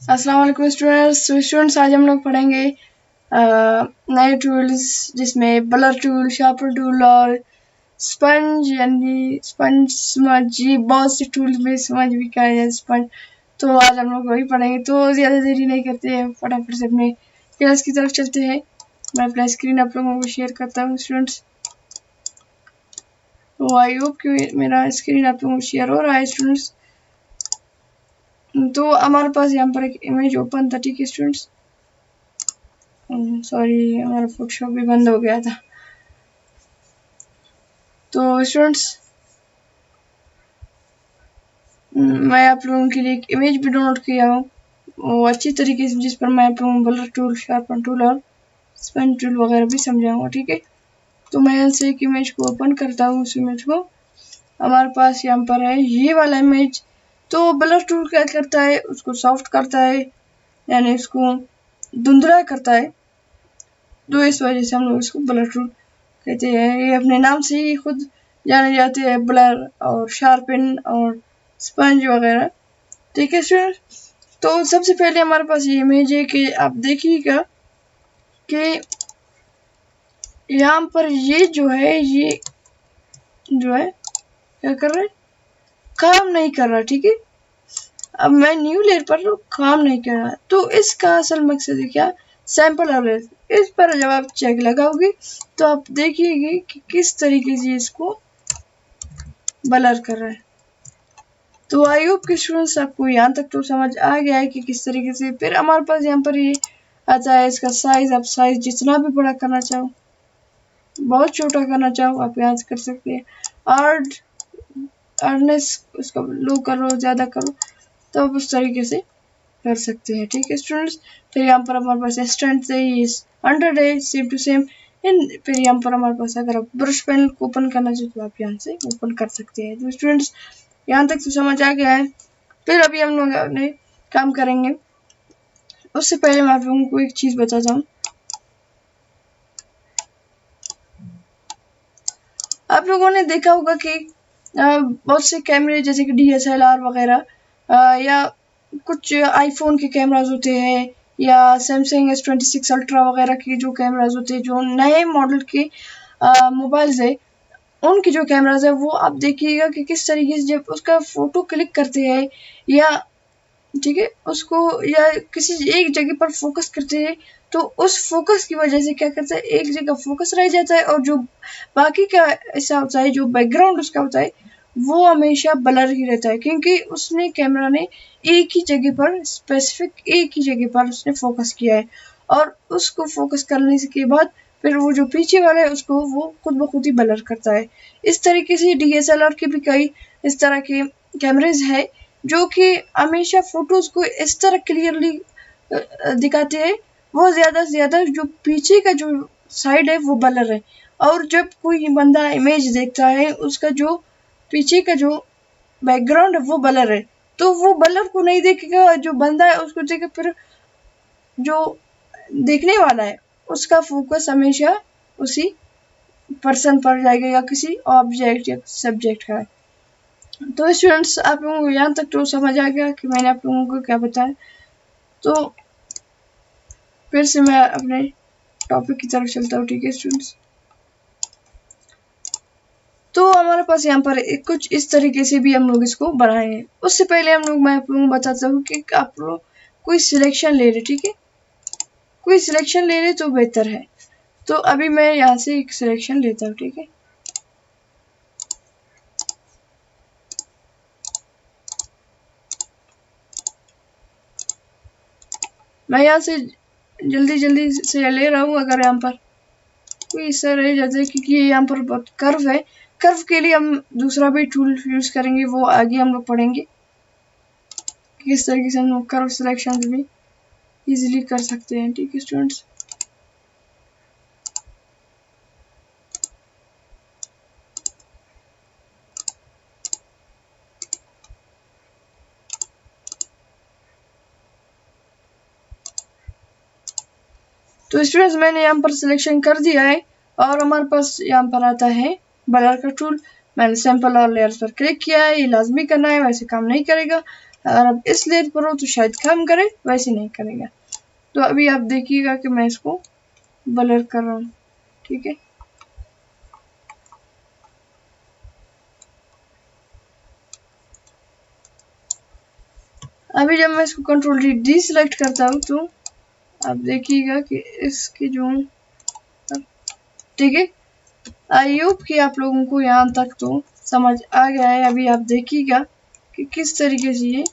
अस्सलाम वालेकुम स्टूडेंट्स। आज हम लोग पढ़ेंगे नए टूल्स जिसमें ब्लर टूल, शार्पनर टूल और स्पंज यानी स्पंज स्मज, ये बहुत से टूल्स में स्मज भी कहा जाए स्पंज। तो आज हम लोग वही पढ़ेंगे। तो ज़्यादा देरी नहीं करते हैं, फटाफट से अपने क्लास की तरफ चलते हैं। मैं अपना स्क्रीन आप लोगों को शेयर करता हूँ स्टूडेंट्स। तो आई होप कि मेरा स्क्रीन आप लोगों को शेयर हो रहा है स्टूडेंट्स। तो हमारे पास यहाँ पर एक इमेज ओपन था, ठीक है स्टूडेंट्स। सॉरी, हमारा फोटोशॉप भी बंद हो गया था। तो स्टूडेंट्स, मैं आप लोगों के लिए एक इमेज भी डाउनलोड किया हूँ वो अच्छी तरीके से, जिस पर मैं आप लोगों को ब्लर टूल, शार्पन टूल और स्पेन टूल वगैरह भी समझाऊंगा, ठीक है। तो मैं यहाँ से एक इमेज को ओपन करता हूँ। उस इमेज को हमारे पास यहाँ पर है ये वाला इमेज। तो ब्लर टूल क्या करता है, उसको सॉफ्ट करता है यानी उसको धुंधला करता है। तो इस वजह से हम लोग इसको ब्लर टूल कहते हैं। ये अपने नाम से ही खुद जाने जाते हैं, ब्लर और शार्पन और स्पंज वगैरह, ठीक है स्टूडेंट। तो सबसे पहले हमारे पास ये इमेज है कि आप देखिएगा कि यहाँ पर ये जो है क्या कर रहा है, काम नहीं कर रहा, ठीक है। अब मैं न्यू लेयर पर काम नहीं कर रहा, तो इसका असल मकसद है क्या, सैंपल एरर। इस पर जब आप चेक लगाओगे तो आप देखिएगा कि किस तरीके से इसको ब्लर कर रहा है। तो आई होप कि स्टूडेंट्स आपको यहाँ तक तो समझ आ गया है कि किस तरीके से। फिर हमारे पास यहाँ पर ये आता है इसका साइज। आप साइज जितना भी बड़ा करना चाहो, बहुत छोटा करना चाहो, आप यहाँ से कर सकते हैं। हार्डनेस उसका लो करो, ज़्यादा करो, तो आप उस तरीके से कर सकते हैं, ठीक है स्टूडेंट्स। फिर यहाँ पर हमारे पास स्ट्रेंथ है, 100 है, सेम टू सेम। फिर यहाँ पर हमारे पास अगर आप ब्रश पेन को ओपन करना चाहते तो आप यहाँ से ओपन कर सकते हैं। तो स्टूडेंट्स, यहाँ तक तो समझ आ गया है। फिर अभी हम लोग अपने काम करेंगे। उससे पहले मैं आप लोगों को एक चीज़ बताता हूँ। आप लोगों ने देखा होगा कि बहुत से कैमरे जैसे कि DSLR वगैरह, या कुछ आईफोन के कैमराज होते हैं, या सैमसंग S26 अल्ट्रा वगैरह के जो कैमराज होते हैं, जो नए मॉडल के मोबाइल्स है, उनके जो कैमराज है, वो आप देखिएगा कि किस तरीके से जब उसका फोटो क्लिक करते हैं या ठीक है उसको या किसी एक जगह पर फोकस करते हैं, तो उस फोकस की वजह से क्या करता है, एक जगह फोकस रह जाता है और जो बाकी का ऐसा होता है, जो बैकग्राउंड उसका होता है, वो हमेशा ब्लर ही रहता है, क्योंकि उसने कैमरा ने एक ही जगह पर, स्पेसिफिक एक ही जगह पर उसने फोकस किया है। और उसको फोकस करने के बाद फिर वो जो पीछे वाला है उसको वो खुद ब खुद ही ब्लर करता है। इस तरीके से DSLR के भी कई इस तरह के कैमरेज है जो कि हमेशा फोटोज को इस तरह क्लियरली दिखाते हैं। वो ज़्यादा से ज़्यादा जो पीछे का जो साइड है वो ब्लर है, और जब कोई बंदा इमेज देखता है उसका जो पीछे का जो बैकग्राउंड है वो ब्लर है, तो वो ब्लर को नहीं देखेगा जो बंदा है, उसको देखेगा। फिर जो देखने वाला है उसका फोकस हमेशा उसी पर्सन पर जाएगा या किसी ऑब्जेक्ट या सब्जेक्ट का। तो स्टूडेंट्स, आप लोगों को यहाँ तक तो समझ आ गया कि मैंने आप लोगों को क्या बताया। तो फिर से मैं अपने टॉपिक की तरफ चलता हूँ, ठीक है स्टूडेंट्स। तो हमारे पास यहाँ पर कुछ इस तरीके से भी हम लोग इसको बढ़ाएंगे। उससे पहले मैं आप लोगों को बताता हूँ कि आप लोग कोई सिलेक्शन ले रहे, ठीक है, कोई सिलेक्शन ले रहे तो बेहतर है। तो अभी मैं यहाँ से एक सिलेक्शन लेता हूँ, ठीक है। मैं यहाँ से जल्दी से ले रहा हूँ। अगर यहाँ पर कोई इस तरह है जैसे कि यहाँ पर बहुत कर्व है, कर्व के लिए हम दूसरा भी टूल यूज करेंगे, वो आगे हम लोग पढ़ेंगे किस तरीके से हम लोग कर्व सिलेक्शन भी इजीली कर सकते हैं, ठीक है स्टूडेंट्स। तो स्टूडेंट्स, मैंने यहाँ पर सिलेक्शन कर दिया है और हमारे पास यहाँ पर आता है ब्लर का टूल। मैंने सैंपल और लेयर्स पर क्लिक किया है। ये लाजमी करना है, वैसे काम नहीं करेगा। अगर आप इस लेयर पर हो तो शायद काम करे, वैसे नहीं करेगा। तो अभी आप देखिएगा कि मैं इसको ब्लर कर रहा हूँ, ठीक है। अभी जब मैं इसको कंट्रोल डी सिलेक्ट करता हूँ तो आप देखिएगा कि इसकी जो, ठीक है। आई होप कि आप लोगों को यहाँ तक तो समझ आ गया है। अभी आप देखिएगा कि किस तरीके से ये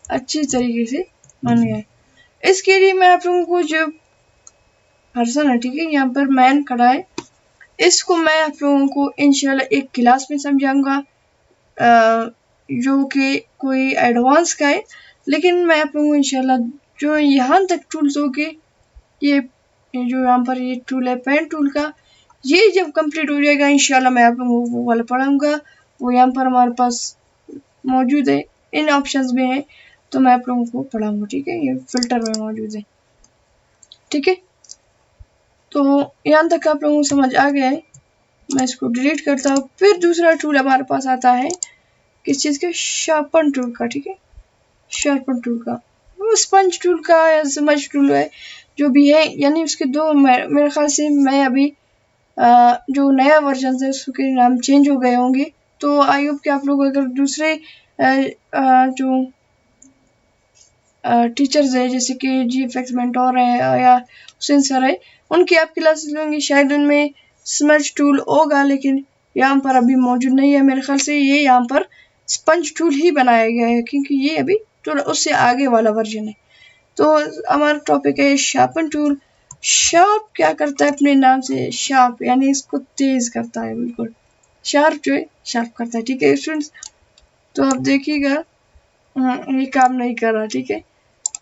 अच्छी तरीके से बन गया है। इसके लिए मैं आप लोगों को जो पर्सन है, ठीक है, यहाँ पर मैन खड़ा है, इसको मैं आप लोगों को इंशाल्लाह एक क्लास में समझाऊंगा जो कि कोई एडवांस का है। लेकिन मैं आप लोगों को इंशाल्लाह जो यहाँ तक टूल्स हो गए, ये जो यहाँ पर ये टूल है पेन टूल का, ये जब कंप्लीट हो जाएगा इंशाल्लाह मैं आप लोगों को वो वाला पढ़ाऊंगा। वो यहाँ पर हमारे पास मौजूद है, इन ऑप्शंस में है, तो मैं आप लोगों को पढ़ाऊंगा, ठीक है। ये फिल्टर में मौजूद है, ठीक है। तो यहाँ तक आप लोगों को समझ आ गया है। मैं इसको डिलीट करता हूँ। फिर दूसरा टूल हमारे पास आता है किस चीज़ का, शार्पन टूल का, ठीक है। शार्पन टूल का, वो स्पंज टूल का या स्मज टूल है, जो भी है, यानी उसके दो, मेरे ख्याल से मैं अभी जो नया वर्जन है उसके नाम चेंज हो गए होंगे। तो आई होप कि आप लोग अगर दूसरे जो टीचर्स है जैसे कि GFX मेंटोर है या हुसैन सर है, उनकी आप क्लासेस लेंगे, शायद उनमें स्मज टूल होगा, लेकिन यहाँ पर अभी मौजूद नहीं है। मेरे ख्याल से ये यहाँ पर स्पंज टूल ही बनाया गया है, क्योंकि ये अभी थोड़ा उससे आगे वाला वर्जन है। तो हमारा टॉपिक है शार्पन टूल। शार्प क्या करता है, अपने नाम से शार्प, यानी इसको तेज करता है, बिल्कुल शार्प जो है शार्प करता है, ठीक है स्टूडेंट्स। तो आप देखिएगा ये काम नहीं कर रहा, ठीक है।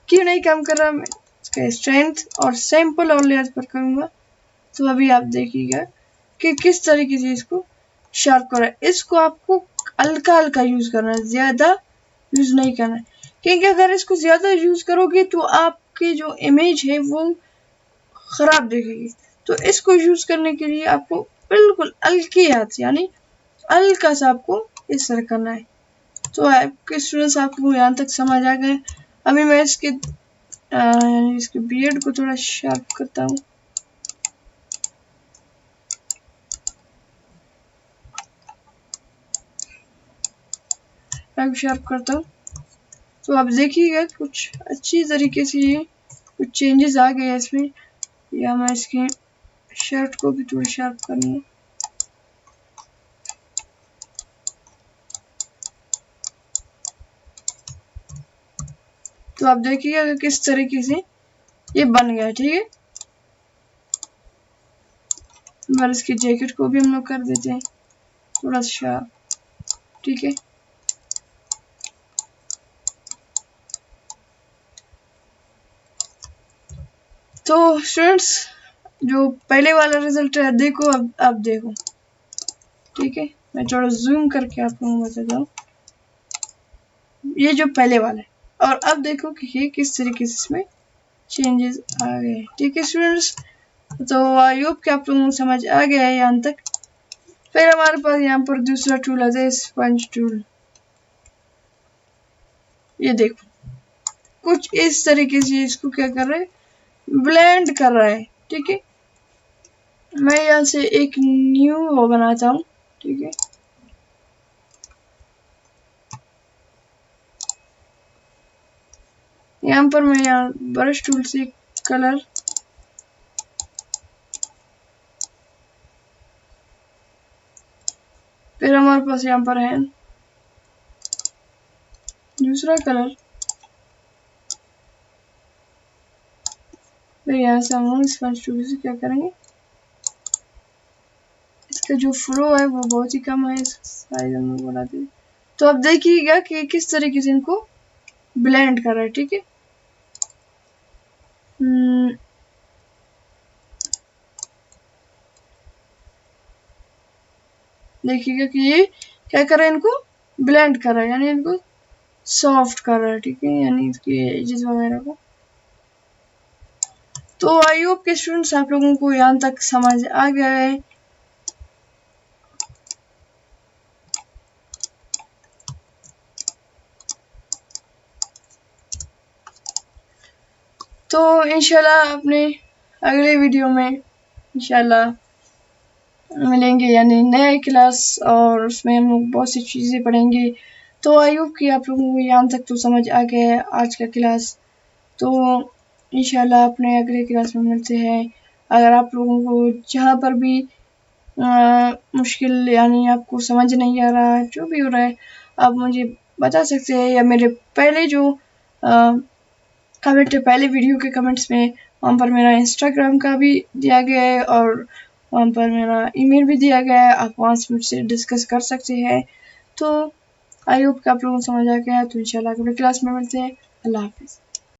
क्यों नहीं काम कर रहा, मैं इसका स्ट्रेंथ और सैंपल और लेयर पर करूंगा। तो अभी आप देखिएगा कि किस तरीके से इसको शार्प कर रहा है। इसको आपको हल्का हल्का यूज करना है, ज्यादा यूज नहीं करना है, क्योंकि अगर इसको ज्यादा यूज करोगे तो आपकी जो इमेज है वो खराब दिखेगी। तो इसको यूज करने के लिए आपको बिल्कुल हल्के हाथ, यानी हल्का सा आपको इस तरह करना है। तो आपके स्टूडेंट्स आपको यहाँ तक समझ आ गए। अभी मैं इसके इसके बियर्ड को थोड़ा शार्प करता हूँ। शार्प करता हूँ तो आप देखिएगा कुछ अच्छी तरीके से ये कुछ चेंजेस आ गए इसमें। या मैं इसके शर्ट को भी थोड़ा शार्प करूँगा। तो आप देखिएगा किस तरीके से ये बन गया, ठीक है। और इसकी जैकेट को भी हम लोग कर देते हैं थोड़ा शार्प, ठीक है। तो स्टूडेंट्स जो पहले वाला रिजल्ट है देखो, अब देखो, ठीक है। मैं थोड़ा जूम करके आप लोगों को बताता हूँ, ये जो पहले वाला है, और अब देखो कि ये किस तरीके से इसमें चेंजेस आ गए, ठीक है स्टूडेंट्स। तो आई होप कि आप लोगों को समझ आ गया है यहाँ तक। फिर हमारे पास यहाँ पर दूसरा टूल आता है स्पंज टूल। ये देखो कुछ इस तरीके से इसको क्या कर रहा है, ब्लेंड कर रहा है, ठीक है। मैं यहाँ से एक न्यू वो बनाता हूँ, ठीक है। यहाँ पर मैं यहाँ ब्रश टूल से कलर, फिर हमारे पास यहाँ पर है दूसरा कलर, फिर यहाँ से हम स्पंज टूल से क्या करेंगे, इसका जो फ्लो है वो बहुत ही कम है, साइज हम लोग बढ़ा देंगे। तो अब देखिएगा कि किस तरीके से इनको ब्लेंड कर रहा है, ठीक है। देखिएगा कि ये क्या कर रहा है, इनको ब्लेंड कर रहा है, यानी इनको सॉफ्ट कर रहा है, ठीक है, यानी इसकी एजेस वगैरह को। तो आई होप के स्टूडेंट्स आप लोगों को यहाँ तक समझ आ गया है। तो इंशाल्लाह अपने अगले वीडियो में इंशाल्लाह मिलेंगे, यानी नए क्लास, और उसमें हम लोग बहुत सी चीज़ें पढ़ेंगे। तो आई होप कि आप लोगों को यहाँ तक तो समझ आ गया है आज का क्लास। तो इंशाल्लाह अपने अगले क्लास में मिलते हैं। अगर आप लोगों को जहाँ पर भी मुश्किल यानी आपको समझ नहीं आ रहा, जो भी हो रहा है, आप मुझे बता सकते हैं, या मेरे पहले जो कमेंट है, पहले वीडियो के कमेंट्स में, वहाँ पर मेरा इंस्टाग्राम का भी दिया गया है और वहाँ पर मेरा ईमेल भी दिया गया है, आप वहाँ से मुझसे डिस्कस कर सकते हैं। तो आई होप कि आप लोगों को समझ आ गया। तो इंशाल्लाह अगले क्लास में मिलते हैं। अल्लाह हाफिज़।